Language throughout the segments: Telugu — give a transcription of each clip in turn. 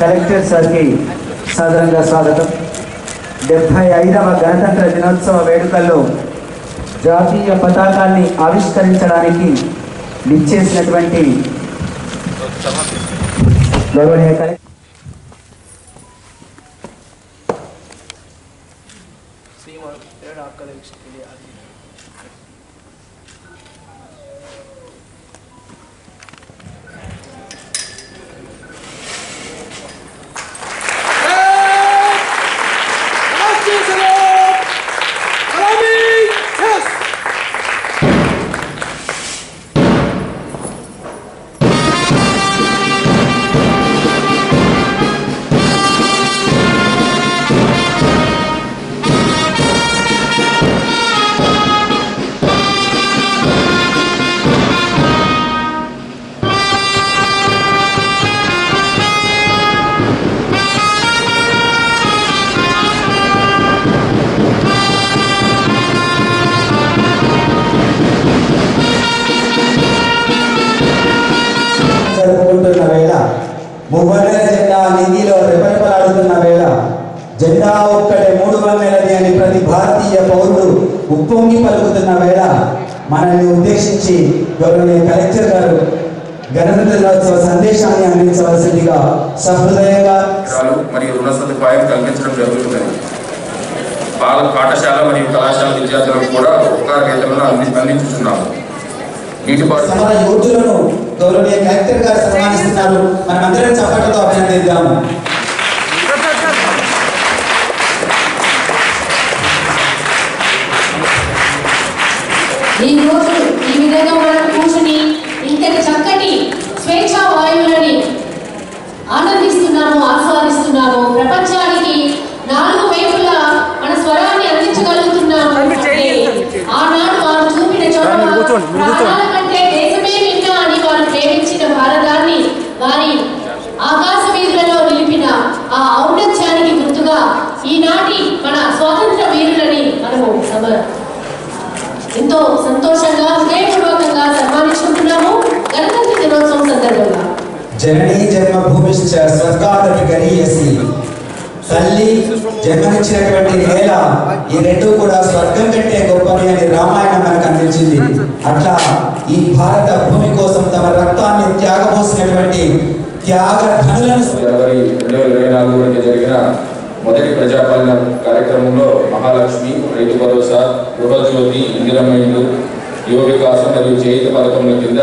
కలెక్టర్ సార్కి సాదరంగా స్వాగతం. 75వ గణతంత్ర దినోత్సవ వేడుకల్లో జాతీయ పతాకాన్ని ఆవిష్కరించడానికి విచ్చేసినటువంటి గౌరవనీయ కలెక్టర్ మువ్వన్నెల జెండా నింగిలో రెపరెపలాడుతున్న వేళ జెండా ఒక్కడే 3 వన్నెలది అని ప్రతి భారతీయ పౌరుడు ఉప్పొంగి పలుకుతున్న వేళ మనల్ని ఉద్దేశించి గౌరవనీయ కలెక్టర్ గారు గణతంత్ర దినోత్సవ సందేశాన్ని అందించవలసిందిగా సహృదయంగా మరియు రుణ సదుపాయం కల్పించడం జరుగుతున్నది. పాఠశాల మరియు కళాశాల విద్యార్థులకు కూడా ఉపకార వేతనాలను అందించుతున్నాము. సమర యోధులను గౌరవనీయ కలెక్టర్ గారు సన్మానిస్తున్నారు. మనమందరం చప్పట్లతో అభినందిద్దాము. ఈ రోజు ఈ విధంగా మనం కూర్చుని ఇంతటి చక్కటి స్వేచ్ఛా వాయువులని ఆనందిస్తున్నాము, ఆస్వాదిస్తున్నాము. ప్రపంచానికి 4 వైపులా మన స్వరాన్ని అందించగలుగుతున్నాము. ఆనాడు వారు చూపిన చొరవ ప్రాణాల కంటే దేశమే విన్నా అని వారు ప్రేమించిన భారతాన్ని వారి ఆకాశ వీధులలో నిలిపిన ఆ ఔన్నత్యానికి గుర్తుగా ఈనాటి మన స్వాతంత్ర వీరులని మనము ఎంతో సంతోషంగా హృదయపూర్వకంగా సన్మానించుకుంటున్నాము గణతంత్ర దినోత్సవం సందర్భంగా. జననీ జన్మభూమిశ్చ స్వర్గాదపి గరీయసి, తల్లి జన్మనిచ్చినటువంటి నేల ఈ రెండు కూడా స్వర్గం కంటే గొప్పని అని రామాయణం మనకు అందించింది. అట్లా ఈ భారత భూమి కోసం తమ రక్తాన్ని త్యాగపోసినటువంటి త్యాగ ధనులను జనవరి 2024 వరకు జరిగిన మొదటి ప్రజాపాలన కార్యక్రమంలో మహాలక్ష్మి, రైతు భరోసా, గృహజ్యోతి, ఇందిరమ్మ ఇల్లు, యువ వికాసం మరియు చేయుత పథకముల కింద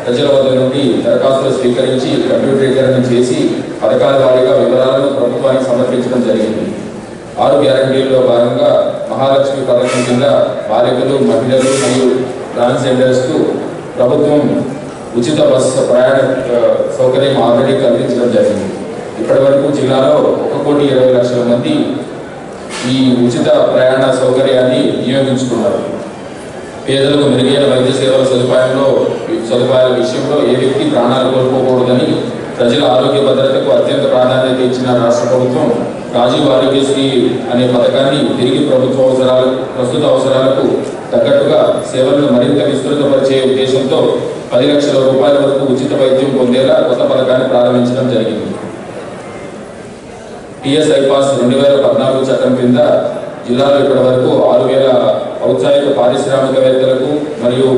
ప్రజల వద్ద నుండి దరఖాస్తులు స్వీకరించి కంప్యూటరీకరణ చేసి పథకాల వారీగా వివరాలను ప్రభుత్వానికి సమర్పించడం జరిగింది. 6 గ్యారంటీల్లో భాగంగా మహాలక్ష్మి పథకం కింద బాలికలు, మహిళలు మరియు ట్రాన్స్జెండర్స్కు ప్రభుత్వం ఉచిత బస్సు ప్రయాణ సౌకర్యం ఆల్రెడీ కల్పించడం జరిగింది. ఇప్పటి వరకు జిల్లాలో 1,20,00,000 మంది ఈ ఉచిత ప్రయాణ సౌకర్యాన్ని వినియోగించుకున్నారు. పేదలకు మెరుగైన వైద్య సేవల సదుపాయాల విషయంలో ఏ వ్యక్తి ప్రాణాలు కోల్పోకూడదని ప్రజల ఆరోగ్య భద్రతకు అత్యంత ప్రాధాన్యత ఇచ్చిన రాష్ట్ర ప్రభుత్వం రాజీవ్ ఆరోగ్యశ్రీ అనే పథకాన్ని తిరిగి ప్రస్తుత అవసరాలకు తగ్గట్టుగా సేవలను మరింత విస్తృతపరిచే ఉద్దేశంతో 10 లక్షల రూపాయల వరకు ఉచిత వైద్యం పొందేలా కొత్త పథకాన్ని ప్రారంభించడం జరిగింది. TSI-PASS 2014 చట్టం కింద జిల్లాలో ఇప్పటి వరకు 6,000 ఔత్సాహిక పారిశ్రామికవేత్తలకు మరియు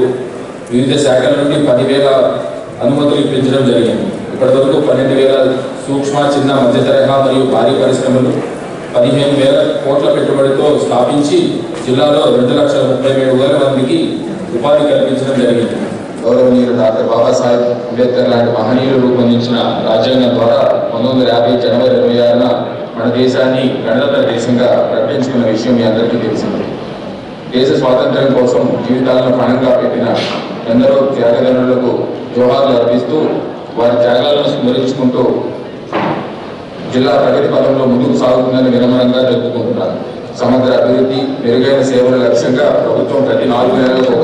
వివిధ శాఖల నుండి 10,000 అనుమతులు ఇప్పించడం జరిగింది. ఇప్పటి వరకు 12,000 సూక్ష్మ, చిన్న, మధ్య తరహా మరియు భారీ పరిశ్రమలు 15,000 కోట్ల పెట్టుబడితో స్థాపించి జిల్లాలో 2,37,000 మందికి ఉపాధి కల్పించడం జరిగింది. గౌరవనీయులు డాక్టర్ బాబాసాహెబ్ అంబేద్కర్ లాంటి మహనీయులు రూపొందించిన రాజ్యాంగం ద్వారా 1950 జనవరి 26న మన దేశాన్ని గణతంత్ర దేశంగా ప్రకటించుకున్న విషయం మీ అందరికీ తెలిసింది. దేశ స్వాతంత్ర్యం కోసం జీవితాలను ప్రాణంగా పెట్టిన ఎందరో త్యాగదనులకు జోహార్లు అర్పిస్తూ వారి త్యాగాలను స్మరించుకుంటూ జిల్లా ప్రగతి పథంలో ముందుకు సాగుతుందని వినమ్రంగా తెలుపుకుంటున్నారు. సమగ్ర అభివృద్ధి, మెరుగైన సేవల లక్ష్యంగా ప్రభుత్వం ప్రతి 4 నెలలకు